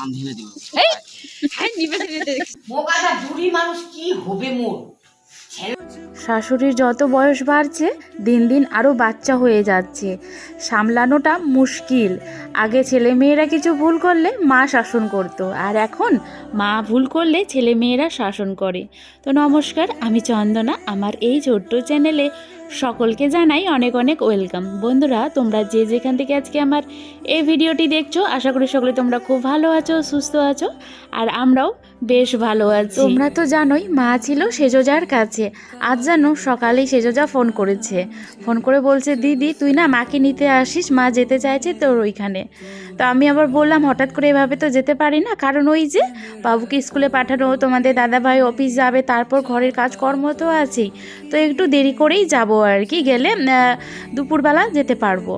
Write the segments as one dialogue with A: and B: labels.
A: বাঁধিয়ে দিব।
B: বুড়ি মানুষ কি হবে মোর।
C: শাশুড়ির যত বয়স বাড়ছে দিন দিন আরও বাচ্চা হয়ে যাচ্ছে, সামলানোটা মুশকিল। আগে ছেলে মেয়েরা কিছু ভুল করলে মা শাসন করত, আর এখন মা ভুল করলে ছেলে মেয়েরা শাসন করে। তো নমস্কার, আমি চন্দনা। আমার এই ছোট্ট চ্যানেলে সকলকে জানাই অনেক অনেক ওয়েলকাম। বন্ধুরা, তোমরা যে যেখান থেকে আজকে আমার এই ভিডিওটি দেখছো, আশা করি সকলে তোমরা খুব ভালো আছো, সুস্থ আছো, আর আমরাও বেশ ভালো আছি। তোমরা তো জানোই মা ছিল সেজোজার কাছে। আজ জানো সকালেই সেজোজা ফোন করেছে, ফোন করে বলছে, দিদি তুই না মাকে নিতে আসিস, মা যেতে চাইছে তোর ওইখানে। তো আমি আবার বললাম, হঠাৎ করে এভাবে তো যেতে পারি না, কারণ ওই যে বাবুকে স্কুলে পাঠানো, তোমাদের দাদাভাই অফিস যাবে, তারপর ঘরের কাজকর্ম তো আছেই, তো একটু দেরি করেই যাব আর কি, গেলে দুপুরবেলা যেতে পারবো।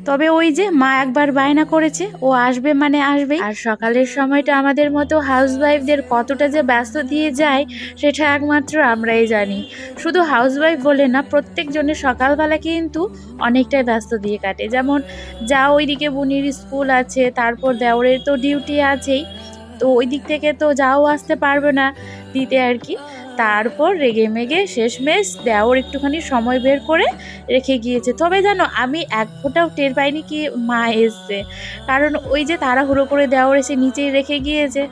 C: তবে ওই যে মা একবার বায়না করেছে, ও আসবে মানে আসবেই। আর সকালের সময়টা আমাদের মতো হাউসওয়াইফদের কতটা যে ব্যস্ত দিয়ে যায় সেটা একমাত্র আমরাই জানি। শুধু হাউসওয়াইফ বলে না, প্রত্যেকজনের সকালবেলা কিন্তু অনেকটাই ব্যস্ত দিয়ে কাটে। যেমন যা ওইদিকে বুনির স্কুল আছে, তারপর দেওরের তো ডিউটি আছেই, তো ওই দিক থেকে তো যাও আসতে পারবে না দিতে আর কি। তারপর রেগে মেগে শেষমেশ দেওর একটুখানি সময় বের করে রেখে গিয়েছে। তবে জানো, আমি এক ফোঁটাও টের পাইনি কি মা এসছে, কারণ ওই যে তাড়াহুড়ো করে দেওর এসে নিচেই রেখে গিয়েছে।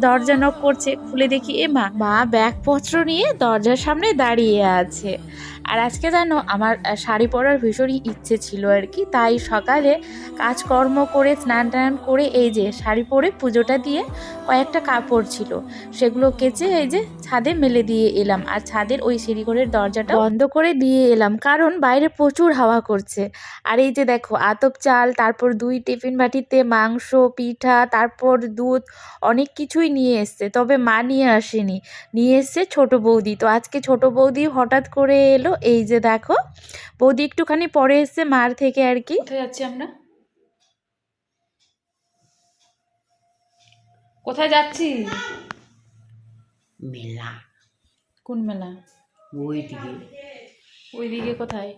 C: দরজা নক করছে, খুলে দেখি এ মা ব্যাগপত্র নিয়ে দরজার সামনে দাঁড়িয়ে আছে। আর আজকে জানো আমার শাড়ি পরার ভীষণই ইচ্ছে ছিল আর কি, তাই সকালে কাজকর্ম করে স্নান টান করে এই যে শাড়ি পরে পুজোটা দিয়ে কয়েকটা কাপড় ছিল সেগুলো কেচে এই যে ছাদে মেলে দিয়ে এলাম। আর ছাদের ওই সিঁড়িঘরের দরজাটা বন্ধ করে দিয়ে এলাম, কারণ বাইরে প্রচুর হাওয়া করছে। আর এই যে দেখো আতপ চাল, তারপর 2 টিফিন বাটিতে মাংস, পিঠা, তারপর দুধ, অনেক কিছুই নিয়ে এসছে। তবে মা নিয়ে আসেনি, নিয়ে এসছে ছোট বৌদি। তো আজকে ছোট বৌদি হঠাৎ করে এলো। এই যে দেখো, বৌদি একটুখানি পরে এসছে মার থেকে আর কি। কোথায় যাচ্ছি আমরা? কোথায় যাচ্ছি?
B: মেলা।
C: কোন মেলা?
B: ওইদিকে।
C: ওইদিকে কোথায়?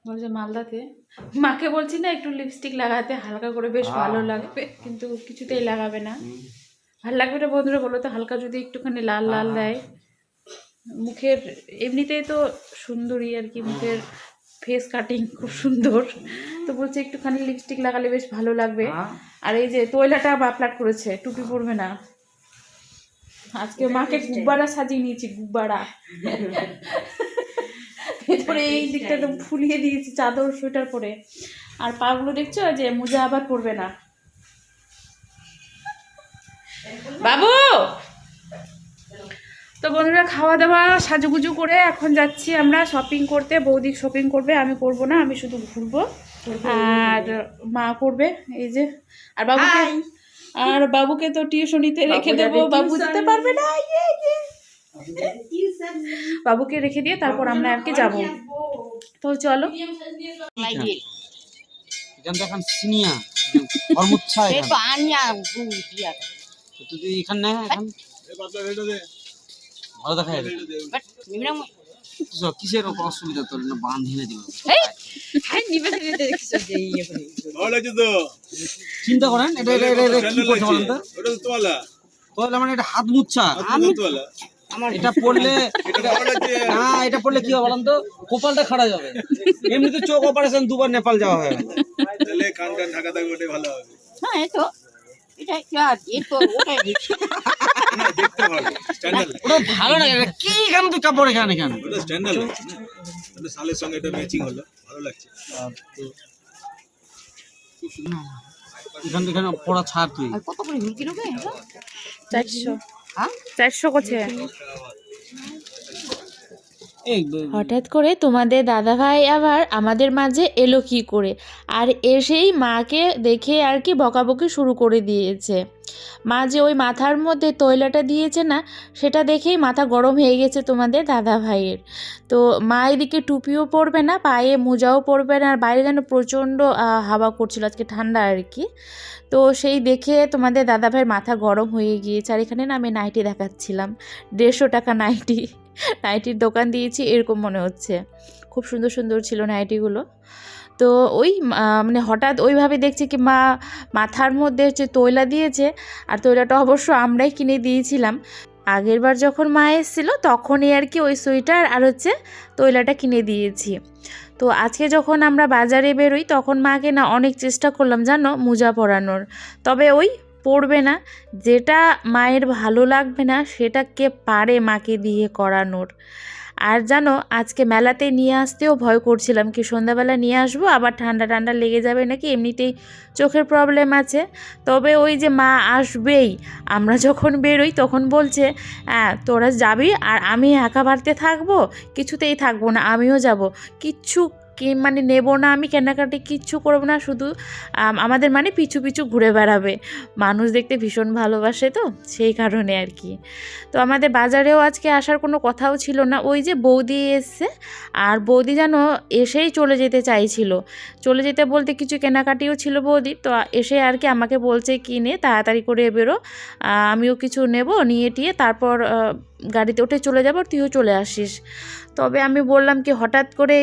C: বলছে মালদাতে। মাকে বলছি না একটু লিপস্টিক লাগাতে, হালকা করে, বেশ ভালো লাগবে, কিন্তু কিছুতেই লাগাবে না। ভালো লাগবে না বন্ধুরা, বলো তো? হালকা যদি একটুখানি লাল লাল দেয় মুখের, এমনিতেই তো সুন্দরী আর কি, মুখের ফেস কাটিং খুব সুন্দর, তো বলছে একটুখানি লিপস্টিক লাগালে বেশ ভালো লাগবে। আর এই যে তৈলাটা বাপলাট করেছে, টুপি পরবে না। আজকে মাকে গুব্বারা সাজিয়ে নিয়েছি, গুব্বারা। ভেতরে এই দিকটা একদম ফুলিয়ে দিয়েছি চাদর সোয়েটার পরে। আর পাগুলো দেখছো যে মোজা আবার পরবে না। বাবু! তো বন্ধুরা, খাওয়া দাওয়া সাজুগুজু করে এখন যাচ্ছি আমরা শপিং করতে। বৌদি শপিং করবে, আমি করবো না, আমি শুধু ঘুরবো, আর মা করবে। এই যে আর বাবুকে তো টিউশনিতে রেখে দেবো, বাবু যেতে পারবে না। বাবুকে রেখে দিয়ে তারপর আমরা আর কি যাবো। তো চলো।
A: এখান তো এখন সিনিয়া হরমুচ্ছা তুই এখানে এখন ভালো দেখা যাবে। কিসের অসুবিধা তোর? না বাঁধিয়ে দিব। চিন্তা করেন, এটা কি করতে বলেন তো? তোলা মানে এটা হাত মুচ্ছা। এটা পড়লে না, এটা পড়লে কি হবে বলেন তো? কপালটা খাড়া যাবে। এমনিতে চোখ অপারেশন 2 বার নেপাল যাওয়া হয়। তাহলে কান কান ঢাকা থাকবে, ওটাই ভালো হবে। হ্যাঁ, এই তো এটা তো ওটাই দেখছি না, দেখতে ভালো স্ট্যান্ডার্ড। ওটা ভালো না, এটা কি কেন তুই কাপড় এখানে কেন? ওটা স্ট্যান্ডার্ড লাগছে না, মানে শালের সঙ্গে এটা ম্যাচিং হলো, ভালো লাগছে। এখানে পড়া ছাড় তুই। আর কত করে হুল কিলো?
C: 400। 400 করছে। হঠাৎ করে তোমাদের দাদাভাই আবার আমাদের মাঝে এলো কি করে, আর এসেই মাকে দেখে আর কি বকাবকি শুরু করে দিয়েছে। মা যে ওই মাথার মধ্যে তৈলাটা দিয়েছে না, সেটা দেখেই মাথা গরম হয়ে গেছে তোমাদের দাদাভাইয়ের। তো মা এদিকে টুপিও পরবে না, পায়ে মোজাও পরবে না, আর বাইরে যেন প্রচণ্ড হাওয়া করছিল, আজকে ঠান্ডা আর কি। তো সেই দেখে তোমাদের দাদাভাইয়ের মাথা গরম হয়ে গিয়েছে। আর এখানে না আমি নাইটি দেখাচ্ছিলাম, 150 টাকা নাইটির দোকান দিয়েছি এরকম মনে হচ্ছে। খুব সুন্দর সুন্দর ছিল নাইটিগুলো। তো ওই মানে হঠাৎ ওইভাবে দেখছি কি মা মাথার মধ্যে হচ্ছে তৈলা দিয়েছে, আর তৈলাটা অবশ্য আমরাই কিনে দিয়েছিলাম। আগের বার যখন মা এসেছিলো তখনই আর কি ওই সোয়েটার আর হচ্ছে তৈলাটা কিনে দিয়েছি। তো আজকে যখন আমরা বাজারে বেরোই তখন মাকে না অনেক চেষ্টা করলাম জানো মোজা পরানোর, তবে ওই পরবে না, যেটা মায়ের ভালো লাগবে না সেটা কে পারে মাকে দিয়ে করানোর। আর জানো আজকে মেলাতে নিয়ে আসতেও ভয় করছিলাম কি সন্ধ্যাবেলা নিয়ে আসবো আবার ঠান্ডা ঠান্ডা লেগে যাবে নাকি, এমনিতেই চোখের প্রবলেম আছে। তবে ওই যে মা আসবেই, আমরা যখন বেরোই তখন বলছে হ্যাঁ তোরা যাবি আর আমি একা বাড়িতে থাকবো, কিছুতেই থাকবো না, আমিও যাব, কিচ্ছু কি মানে নেব না, আমি কেনাকাটি কিচ্ছু করবো না, শুধু আমাদের মানে পিছু পিছু ঘুরে বেড়াবে। মানুষ দেখতে ভীষণ ভালোবাসে তো সেই কারণে আর কি। তো আমাদের বাজারেও আজকে আসার কোনো কথাও ছিল না, ওই যে বৌদি এসছে, আর বৌদি যেন এসেই চলে যেতে চাইছিল, চলে যেতে বলতে কিছু কেনাকাটিও ছিল বৌদি, তো এসে আর কি আমাকে বলছে কিনে তাড়াতাড়ি করে বেরো, আমিও কিছু নেব, নিয়ে টিয়ে তারপর গাড়িতে উঠে চলে যাব, তুইও চলে আসিস। তবে আমি বললাম কি হঠাৎ করে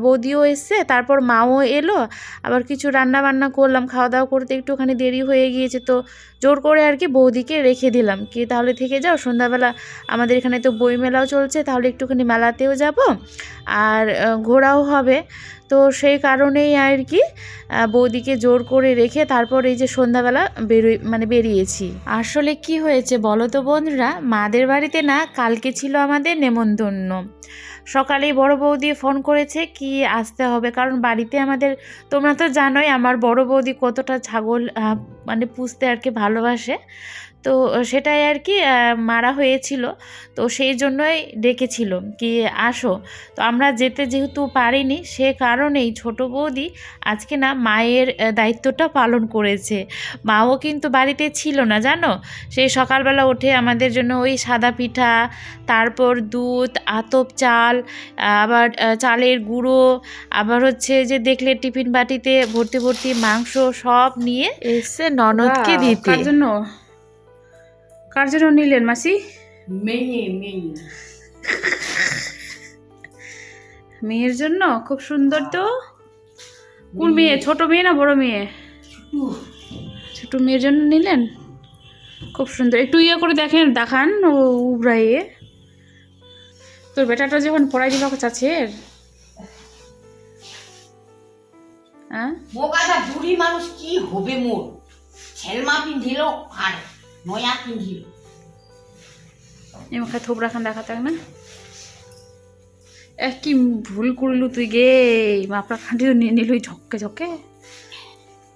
C: বৌদিও এসছে, তারপর মাও এলো, আবার কিছু রান্না বান্না করলাম, খাওয়া দাওয়া করতে একটুখানি দেরি হয়ে গিয়েছে, তো জোর করে আর কি বৌদিকে রেখে দিলাম কি তাহলে থেকে যাও, সন্ধ্যাবেলা আমাদের এখানে তো বই মেলাও চলছে, তাহলে একটুখানি মেলাতেও যাব আর ঘোরাও হবে। তো সেই কারণেই আর কি বৌদিকে জোর করে রেখে তারপর এই যে সন্ধ্যাবেলা বেরিয়েছি। আসলে কি হয়েছে বলো তো বন্ধুরা, মাদের বাড়িতে না কালকে ছিল আমাদের নেমন্তন্ন। সকালেই বড় বৌদি ফোন করেছে কি আসতে হবে, কারণ বাড়িতে আমাদের তোমরা তো জানোই আমার বড় বৌদি কতটা ছাগল মানে পুষতে আর কি ভালোবাসে, তো সেটাই আর কি মারা হয়েছিল, তো সেই জন্যই ডেকেছিল কি আসো। তো আমরা যেতে যেহেতু পারিনি সে কারণেই ছোট বৌদি আজকে না মায়ের দায়িত্বটা পালন করেছে। মাও কিন্তু বাড়িতে ছিল না জানো, সেই সকালবেলা উঠে আমাদের জন্য ওই সাদা পিঠা, তারপর দুধ, আতপ চাল, আবার চালের গুঁড়ো, আবার হচ্ছে যে দেখলে টিফিন বাটিতে ভর্তি ভর্তি মাংস সব নিয়ে এসে ননদকে দিতে।
D: কার জন্য নিলেন মাসি? মেয়ের জন্য, খুব সুন্দর তো। কোন মেয়ে, ছোট মেয়ে না বড় মেয়ে? ছোট মেয়ের জন্য নিলেন, খুব সুন্দর। একটু ইয়ে করে দেখান ও উবরাইয়ে। তোর বেটাটা যখন পড়াই দিল চাচ্ছের হ্যাঁ
B: মোকাটা বুড়ি মানুষ কি হবে মোর, ছেলমা পিন্ধিল আর নয়া পিন্ধিল।
D: এমন খাই থোবরা খান দেখা থাক না, কি ভুল করলু তুই গে, মাপড়া খান্ডি তো নিয়ে নিল ঝক্কে ঝক্কে।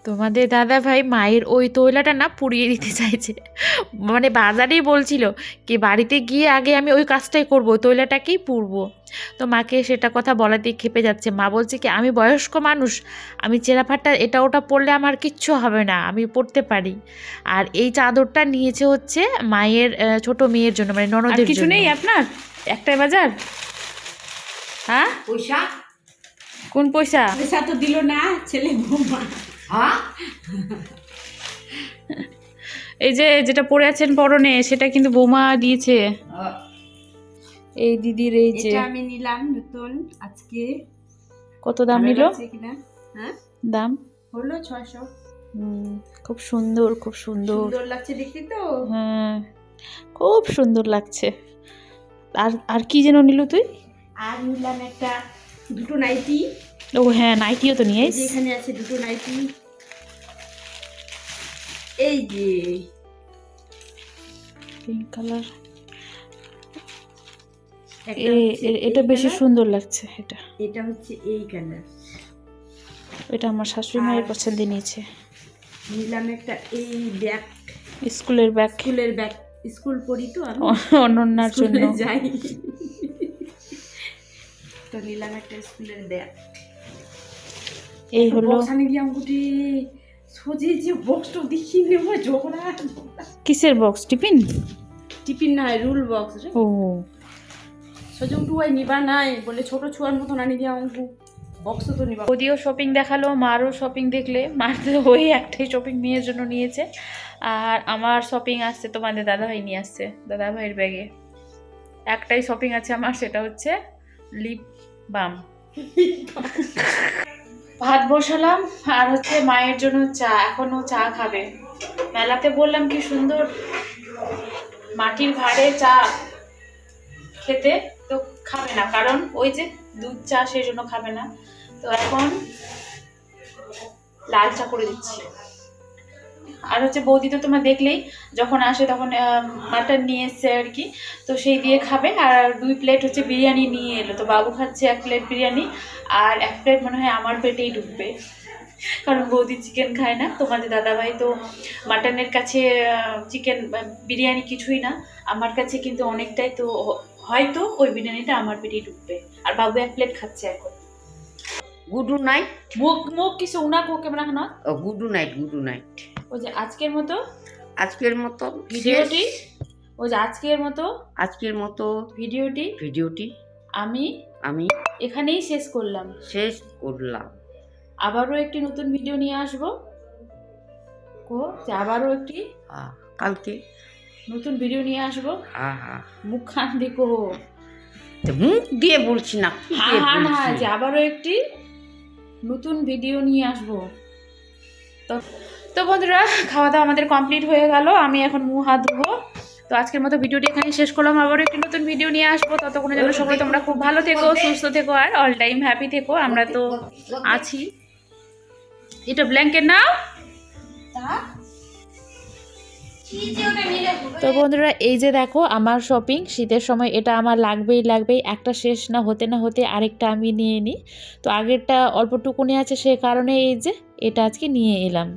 C: তোমাদের দাদা ভাই মায়ের ওই তৈলাটা না পুড়িয়ে দিতে চাইছে, মানে বাজারেই বলছিল কি বাড়িতে গিয়ে আগে আমি ওই কাজটাই করব, তৈলাটাকেই পুড়বো। তো মাকে সেটা কথা বলাতেই খেপে যাচ্ছে। মা বলছে কি আমি বয়স্ক মানুষ, আমি চেরাফাট্টা এটা ওটা পরলে আমার কিচ্ছু হবে না, আমি পরতে পারি। আর এই চাদরটা নিয়েছে হচ্ছে মায়ের ছোট মেয়ের জন্য, মানে ননদের
D: কিছু
C: জন্য।
D: নেই আপনার একটাই বাজার? হ্যাঁ
B: পয়সা
D: কোন পয়সা?
B: পয়সা তো দিল না ছেলে বৌমা। হ্যাঁ
D: এই যে যেটা পরে আছেন পরনে সেটা কিন্তু বৌমা দিয়েছে, এই দিদির। এই যে
E: এটা আমি নিলাম নতুন আজকে।
D: কত দাম
E: ভালো
D: নিল?
E: লাগছে কিনা? হ্যাঁ
D: দাম
E: হলো 600।
C: খুব সুন্দর, খুব সুন্দর,
E: সুন্দর লাগছে দেখতে তো।
D: হ্যাঁ খুব সুন্দর লাগছে। আর আর কি যেন নিল তুই?
E: আর নিলাম একটা দুটো নাইটি।
D: ও হ্যাঁ নাইটিও তো নিয়ে
E: এই যে এখানে আছে দুটো নাইটি, এই যে
D: পিঙ্ক কালার,
E: একটা হচ্ছে
D: এটা
E: এই
D: বেশি
E: colour,
D: সুন্দর লাগছে।
E: এটা হচ্ছে এই কালার।
D: এটা আমার শাশুড়ি মায়ের পছন্দে নিয়েছে।
E: নিলাম একটা এই ব্যাগ,
D: স্কুলের ব্যাগ,
E: স্কুলের ব্যাগ, স্কুল পড়ি তো আমি,
D: অনন্যার জন্য
E: স্কুলে যাই তো নিলাম একটা স্কুলের ব্যাগ।
D: এই হলো।
E: বক্স আনি দিয়ে আমাকে সোজে যে বক্সটা দেখি নেব ঝগড়া।
D: কিসের বক্স? টিফিন?
E: টিফিন নাই, রুল বক্স রে।
D: ও
E: সোজে উঠুয়াই নিবা নাই বলে ছোট ছুয়ার মতন আনি দিয়ে আমাকে বক্স তো নিবা।
D: ওদিও শপিং দেখালো, মারও শপিং দেখলে, মার তো ওই একটাই শপিং মেয়ের জন্য নিয়েছে, আর আমার শপিং আসছে তোমাদের দাদাভাই নিয়ে আসছে, দাদাভাইয়ের ব্যাগে একটাই শপিং আছে আমার, সেটা হচ্ছে লিপ বাম। ভাত বসালাম আর হচ্ছে মায়ের জন্য চা, এখনো চা খাবে। মেলাতে বললাম কি সুন্দর মাটির ভাঁড়ে চা খেতে, তো খাবে না, কারণ ওই যে দুধ চা, সেই জন্য খাবে না। তো এখন লাল চা করে দিচ্ছি। আর হচ্ছে বৌদি তো তোমরা দেখলেই, যখন আসে তখন মাটন নিয়ে এসছে আর কি, তো সেই দিয়ে খাবে। আর 2 প্লেট হচ্ছে বিরিয়ানি নিয়ে এলো, তো বাবু খাচ্ছে 1 প্লেট বিরিয়ানি, আর 1 প্লেট মনে হয় আমার পেটেই ঢুকবে, কারণ বৌদি চিকেন খায় না। তোমাদের দাদাভাই তো মাটনের কাছে চিকেন বিরিয়ানি কিছুই না, আমার কাছে কিন্তু অনেকটাই, তো হয়তো ওই বিরিয়ানিটা আমার পেটেই ঢুকবে। আর বাবু 1 প্লেট খাচ্ছে এখন।
B: গুডু নাইট।
D: মুখ মুখ কিছু উনাক ওকে মানে না,
B: ও গুডু নাইট, গুডু নাইট।
D: ওই যে আজকের মতো
B: ভিডিওটি,
D: ওই যে আজকের মতো
B: ভিডিওটি
D: আমি এখানেই শেষ করলাম। আবারও একটি নতুন ভিডিও নিয়ে আসবো, আবারও একটি
B: কালকে
D: নতুন ভিডিও নিয়ে আসবো। মুখ খান দেখো,
B: মুখ দিয়ে বলছি না,
D: না, যে আবারও একটি নতুন ভিডিও নিয়ে আসবো। তো বন্ধুরা, খাওয়া দাওয়া আমাদের কমপ্লিট হয়ে গেল, আমি এখন মুখ হাত ধোবো। তো আজকের মতো ভিডিওটি এখানে শেষ করলাম, আবারও একটি নতুন ভিডিও নিয়ে আসবো। ততক্ষণে যেন সবাই তোমরা খুব ভালো থেকো, সুস্থ থেকো, আর অল টাইম হ্যাপি থেকো। আমরা তো আছি। এটা ব্ল্যাঙ্কেট নাও। তো বন্ধুরা, এই যে দেখো আমার শপিং, শীতের সময় এটা আমার লাগবেই, একটা শেষ না হতে আরেকটা আমি নিয়ে নিই। তো আগেরটা অল্পটুকুনি আছে, সে কারণে এই যে এটা আজকে নিয়ে এলাম।